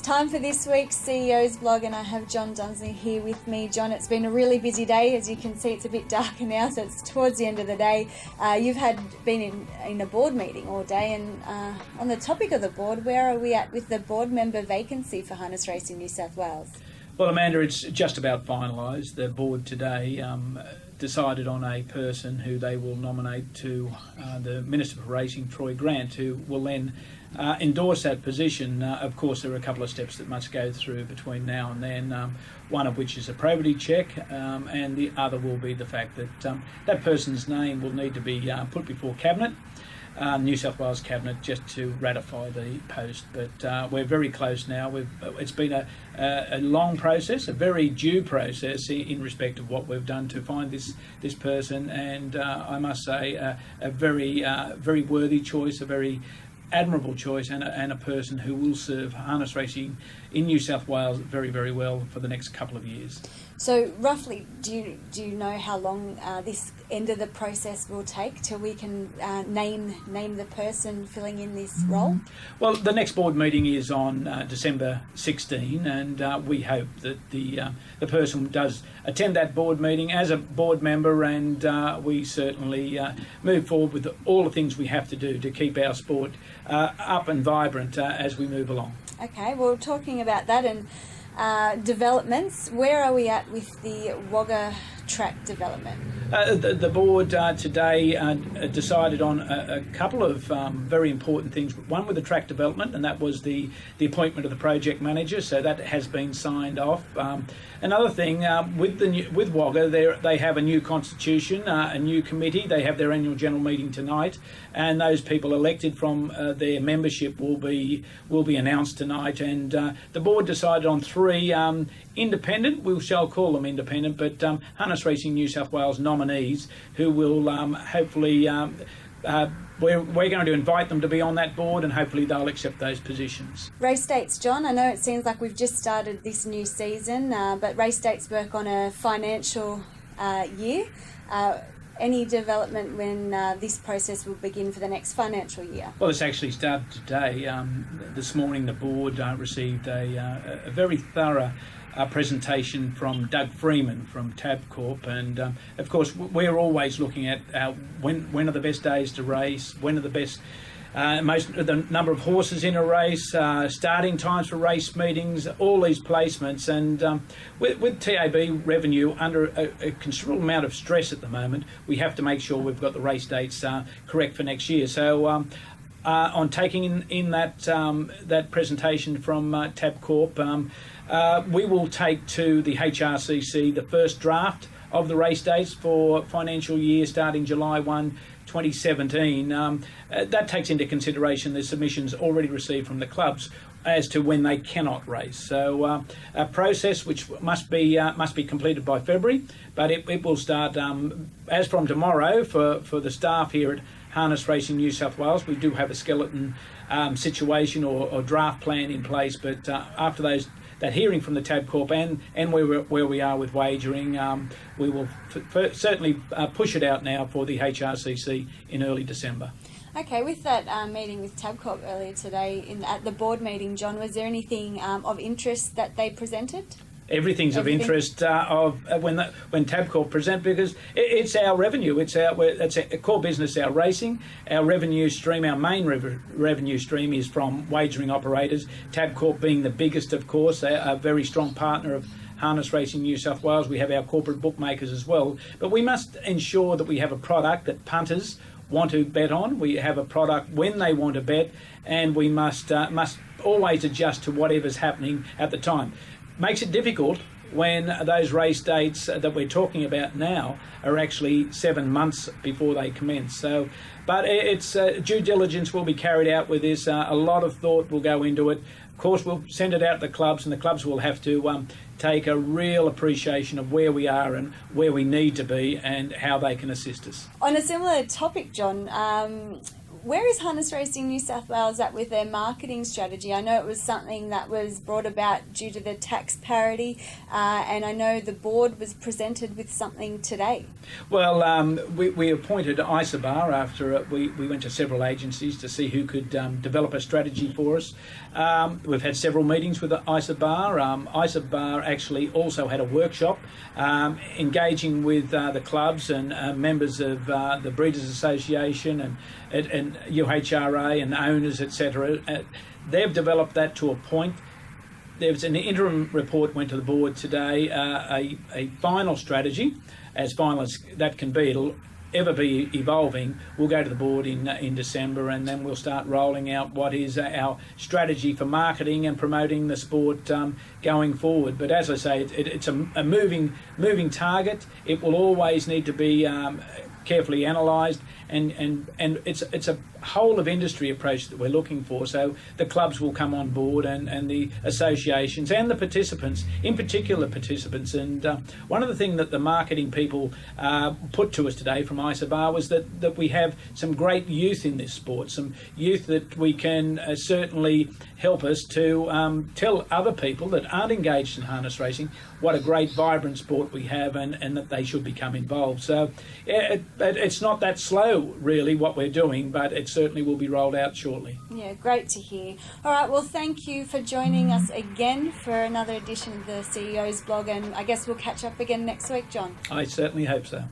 Time for this week's CEO's blog, and I have John Dunsley here with me. John, it's been a really busy day. As you can see, it's a bit darker now, so it's towards the end of the day. You've been in a board meeting all day, and on the topic of the board, where are we at with the board member vacancy for Harness Racing New South Wales? Well, Amanda, it's just about finalised. The board today decided on a person who they will nominate to the Minister for Racing, Troy Grant, who will then endorse that position. Of course, there are a couple of steps that must go through between now and then, one of which is a probity check, and the other will be the fact that that person's name will need to be put before Cabinet, New South Wales Cabinet, just to ratify the post. But we're very close now. It's been a long process, a very due process in respect of what we've done to find this person, and I must say a very worthy choice, a very admirable choice, and a person who will serve harness racing in New South Wales very, very well for the next couple of years. So roughly, do you know how long this end of the process will take till we can name the person filling in this role? Well, the next board meeting is on December 16, and we hope that the person does attend that board meeting as a board member, and we certainly move forward with all the things we have to do to keep our sport up and vibrant as we move along. Okay, well, talking about that and developments, where are we at with the Wagga track development? The board today decided on a couple of very important things. One with the track development, and that was the appointment of the project manager, so that has been signed off. Another thing, with Wagga, they have a new constitution, a new committee. They have their annual general meeting tonight, and those people elected from their membership will be announced tonight. And the board decided on three independent, we shall call them independent, but Harness Racing New South Wales nominees who will hopefully, we're going to invite them to be on that board, and hopefully they'll accept those positions. Race dates, John. I know it seems like we've just started this new season, but race dates work on a financial year. Any development when this process will begin for the next financial year? Well, it's actually started today. This morning the board received a very thorough presentation from Doug Freeman from Tabcorp, and of course we're always looking at when are the best days to race, when are the best the number of horses in a race, starting times for race meetings, all these placements, and with TAB revenue under a considerable amount of stress at the moment, we have to make sure we've got the race dates correct for next year. So on taking in that presentation from Tabcorp, we will take to the HRCC the first draft of the race dates for financial year starting July 1, 2017. That takes into consideration the submissions already received from the clubs as to when they cannot race. So a process which must be completed by February, but it will start as from tomorrow for the staff here at Harness Racing New South Wales. We do have a skeleton situation or draft plan in place, but after that hearing from the Tabcorp and where we are with wagering, we will certainly push it out now for the HRCC in early December. Okay, with that meeting with Tabcorp earlier today at the board meeting, John, was there anything of interest that they presented? Everything's of interest when Tabcorp present, because it's our revenue. It's our core business, our racing, our revenue stream. Our main revenue stream is from wagering operators. Tabcorp being the biggest, of course, a very strong partner of Harness Racing New South Wales. We have our corporate bookmakers as well, but we must ensure that we have a product that punters want to bet on. We have a product when they want to bet, and we must always adjust to whatever's happening at the time. Makes it difficult when those race dates that we're talking about now are actually 7 months before they commence. So, but it's due diligence will be carried out with this. A lot of thought will go into it. Of course, we'll send it out to the clubs, and the clubs will have to take a real appreciation of where we are and where we need to be and how they can assist us. On a similar topic, John, where is Harness Racing New South Wales at with their marketing strategy? I know it was something that was brought about due to the tax parity, and I know the board was presented with something today. Well, we appointed Isobar after we went to several agencies to see who could develop a strategy for us. We've had several meetings with Isobar. Isobar actually also had a workshop engaging with the clubs and members of the Breeders' Association and UHRA and owners, etc. They've developed that to a point. There's an interim report went to the board today, a final strategy, as final as that can be. It'll ever be evolving. We'll go to the board in December, and then we'll start rolling out what is our strategy for marketing and promoting the sport going forward. But as I say, it's a moving target. It will always need to be carefully analysed, and it's a whole of industry approach that we're looking for. So the clubs will come on board, and the associations and the participants, in particular participants. And one of the things that the marketing people put to us today from Isobar was that we have some great youth in this sport, some youth that we can certainly help us to tell other people that aren't engaged in harness racing what a great, vibrant sport we have, and that they should become involved. So it's not that slow, really, what we're doing, but it certainly will be rolled out shortly. Yeah, great to hear. All right, well, thank you for joining us again for another edition of the CEO's blog, and I guess we'll catch up again next week, John. I certainly hope so.